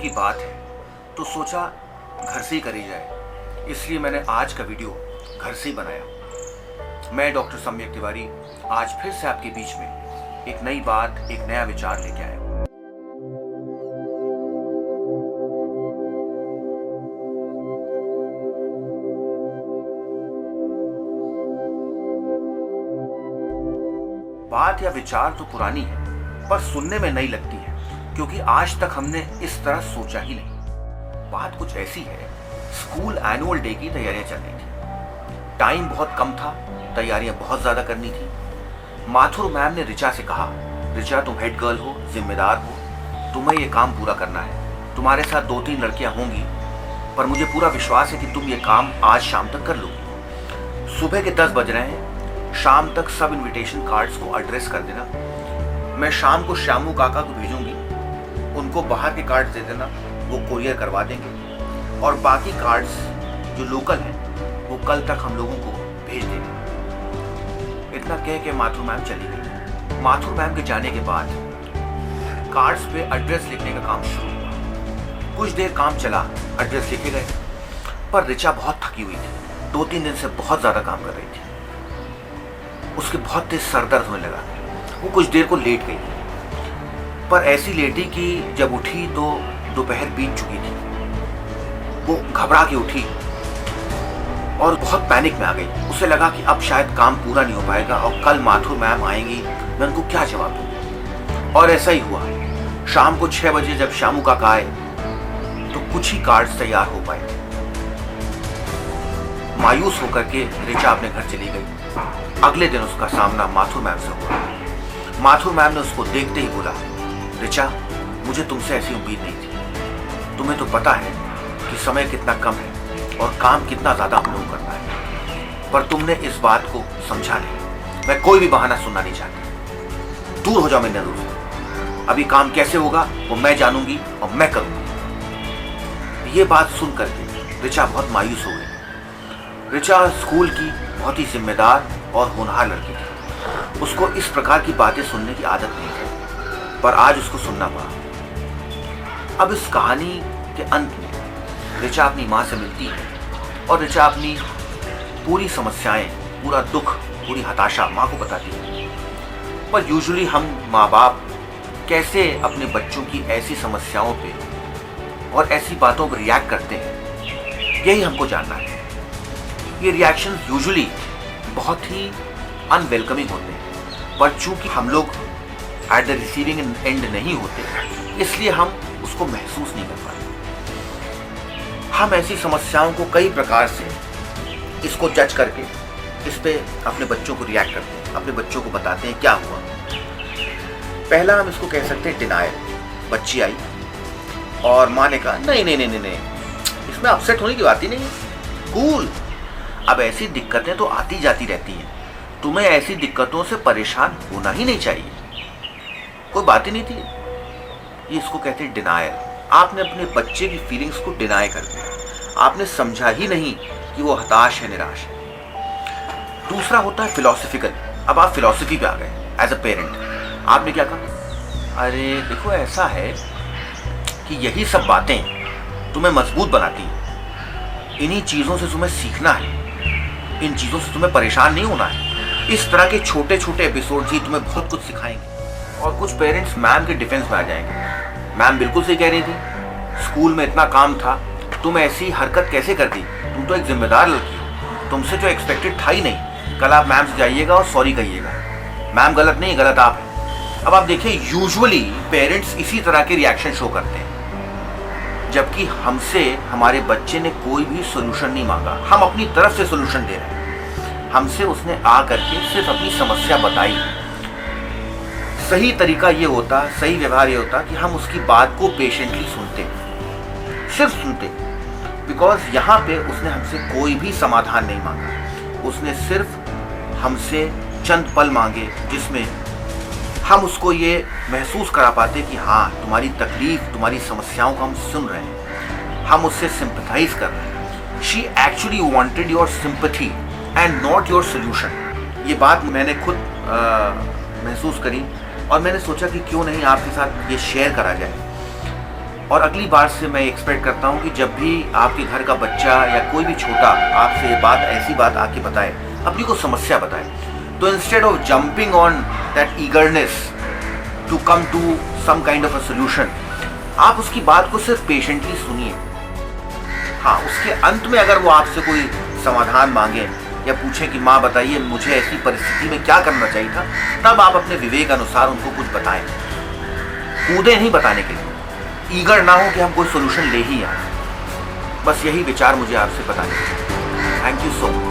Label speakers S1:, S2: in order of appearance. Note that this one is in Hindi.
S1: की बात है तो सोचा घर से ही करी जाए, इसलिए मैंने आज का वीडियो घर से ही बनाया। मैं डॉक्टर सम्यक तिवारी आज फिर से आपके बीच में एक नई बात, एक नया विचार लेके आया। बात या विचार तो पुरानी है पर सुनने में नई लगती है, क्योंकि आज तक हमने इस तरह सोचा ही नहीं। बात कुछ ऐसी है, स्कूल एनुअल डे की तैयारियां चल रही थी। टाइम बहुत कम था, तैयारियां बहुत ज्यादा करनी थी। माथुर मैम ने रिचा से कहा, रिचा तुम हेड गर्ल हो, जिम्मेदार हो, तुम्हें ये काम पूरा करना है। तुम्हारे साथ 2-3 लड़कियां होंगी पर मुझे पूरा विश्वास है कि तुम ये काम आज शाम तक कर लोगी। सुबह के 10 बज रहे हैं, शाम तक सब इनविटेशन कार्ड्स को एड्रेस कर देना। मैं शाम को श्यामू काका को भेजूंगी, उनको बाहर के कार्ड्स दे देना, वो कुरियर करवा देंगे। और बाकी कार्ड्स जो लोकल हैं वो कल तक हम लोगों को भेज देंगे। इतना कह के माथुर मैम चली गई। माथुर मैम के जाने के बाद कार्ड्स पे एड्रेस लिखने का काम शुरू हुआ। कुछ देर काम चला, एड्रेस लिखे गए, पर रिचा बहुत थकी हुई थी। 2-3 दिन से बहुत ज़्यादा काम कर रही थी। उसके बहुत तेज सर दर्द होने लगा। वो कुछ देर को लेट गई, पर ऐसी लेटी कि जब उठी तो दोपहर बीत चुकी थी। वो घबरा के उठी और बहुत पैनिक में आ गई। उसे लगा कि अब शायद काम पूरा नहीं हो पाएगा और कल माथुर मैम आएंगी, मैं उनको क्या जवाब दूँ। और ऐसा ही हुआ। शाम को 6 बजे जब श्यामू काका आए तो कुछ ही कार्ड्स तैयार हो पाए। मायूस होकर के रिचा अपने घर चली गई। अगले दिन उसका सामना माथुर मैम से हुआ। माथुर मैम ने उसको देखते ही बोला, रिचा मुझे तुमसे ऐसी उम्मीद नहीं थी। तुम्हें तो पता है कि समय कितना कम है और काम कितना ज्यादा हम लोग करना है, पर तुमने इस बात को समझा नहीं। मैं कोई भी बहाना सुनना नहीं चाहती। दूर हो जाओ मेरे नजरों से। अभी काम कैसे होगा वो मैं जानूंगी और मैं करूंगी। ये बात सुन करके रिचा बहुत मायूस हो गई। रिचा स्कूल की बहुत ही जिम्मेदार और होनहार लड़की थी। उसको इस प्रकार की बातें सुनने की आदत नहीं थी, पर आज उसको सुनना पड़ा। अब इस कहानी के अंत में रिचा अपनी माँ से मिलती है और रिचा अपनी पूरी समस्याएं, पूरा दुख, पूरी हताशा माँ को बताती है। पर यूजुअली हम माँ बाप कैसे अपने बच्चों की ऐसी समस्याओं पे और ऐसी बातों पर रिएक्ट करते हैं, यही हमको जानना है। ये रिएक्शन यूजुअली बहुत ही अनवेलकमिंग होते हैं, पर चूंकि हम लोग एट द रिसीविंग एंड नहीं होते, इसलिए हम उसको महसूस नहीं कर पाते। हम ऐसी समस्याओं को कई प्रकार से इसको जज करके इस पे अपने बच्चों को रिएक्ट करते हैं, अपने बच्चों को बताते हैं क्या हुआ। पहला हम इसको कह सकते हैं डिनायल। बच्ची आई और माँ ने कहा नहीं नहीं नहीं नहीं, इसमें अपसेट होने की बात ही नहीं है, कूल। अब ऐसी दिक्कतें तो आती जाती रहती हैं, तुम्हें ऐसी दिक्कतों से परेशान होना ही नहीं चाहिए, कोई बात ही नहीं थी। ये इसको कहते हैं डिनायल। आपने अपने बच्चे की फीलिंग्स को डिनाई कर दिया, आपने समझा ही नहीं कि वो हताश है, निराश है। दूसरा होता है फिलोसफिकल। अब आप फिलोसफी पे आ गए एज अ पेरेंट। आपने क्या कहा, अरे देखो ऐसा है कि यही सब बातें तुम्हें मजबूत बनाती हैं, इन्हीं चीज़ों से तुम्हें सीखना है, इन चीज़ों से तुम्हें परेशान नहीं होना है। इस तरह के छोटे छोटे एपिसोड्स ही तुम्हें बहुत कुछ सिखाएंगे। और कुछ पेरेंट्स मैम के डिफेंस में आ जाएंगे। मैम बिल्कुल सही कह रही थी, स्कूल में इतना काम था, तुम ऐसी हरकत कैसे कर दी, तुम तो एक जिम्मेदार लड़की हो, तुमसे जो एक्सपेक्टेड था ही नहीं। कल आप मैम से जाइएगा और सॉरी कहिएगा। मैम गलत नहीं, गलत आप हैं। अब आप देखिए, यूजुअली पेरेंट्स इसी तरह के रिएक्शन शो करते हैं, जबकि हमसे हमारे बच्चे ने कोई भी सोल्यूशन नहीं मांगा, हम अपनी तरफ से सोल्यूशन दे रहे हैं। हमसे उसने आ करके सिर्फ अपनी समस्या बताई। सही तरीका ये होता, सही व्यवहार ये होता कि हम उसकी बात को पेशेंटली सुनते, सिर्फ सुनते। बिकॉज यहाँ पे उसने हमसे कोई भी समाधान नहीं मांगा, उसने सिर्फ हमसे चंद पल मांगे जिसमें हम उसको ये महसूस करा पाते कि हाँ, तुम्हारी तकलीफ, तुम्हारी समस्याओं को हम सुन रहे हैं, हम उससे सिंपथाइज कर रहे हैं। She actually wanted your sympathy and not your solution. ये बात मैंने खुद महसूस करी और मैंने सोचा कि क्यों नहीं आपके साथ ये शेयर करा जाए। और अगली बार से मैं एक्सपेक्ट करता हूँ कि जब भी आपके घर का बच्चा या कोई भी छोटा आपसे ऐसी बात आके बताए, अपनी को समस्या बताए, तो instead of jumping on that eagerness to come to some kind of a solution, आप उसकी बात को सिर्फ पेशेंटली सुनिए। हाँ, उसके अंत में अगर वो आपसे कोई समाधान मांगे या पूछें कि माँ बताइए मुझे ऐसी परिस्थिति में क्या करना चाहिए था, तब आप अपने विवेक अनुसार उनको कुछ बताएं। कूदे नहीं बताने के लिए, ईगर ना हो कि हम कोई सोल्यूशन ले ही आए। बस यही विचार मुझे आपसे बताने। Thank you so much.